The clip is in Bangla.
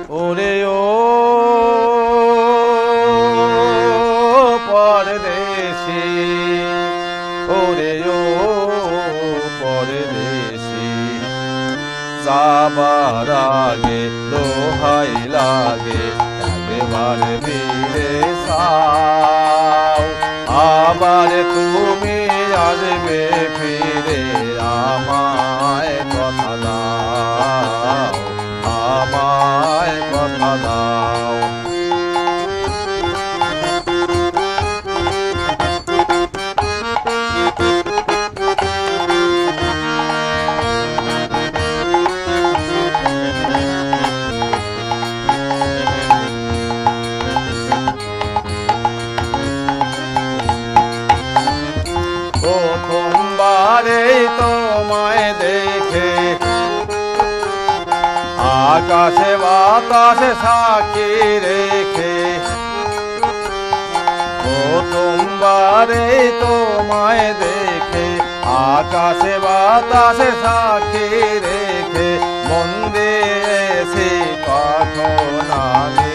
ওরে ও পরদেশী, ওরে ও পরদেশী, যাবার আগে দোহাই লাগে একবার ফিরে যাও। আবার তুমি আসবে ফিরে, আমায় কথা দাও, আমায় কথা দাও। প্রথমবারে তোমায় দেখে আকাশে বাতাসে সাক্ষী রেখে, প্রথমবারে তোমায় দেখে আকাশে বাতাসে সাক্ষী রেখে, মন দিয়েছি কখন আমি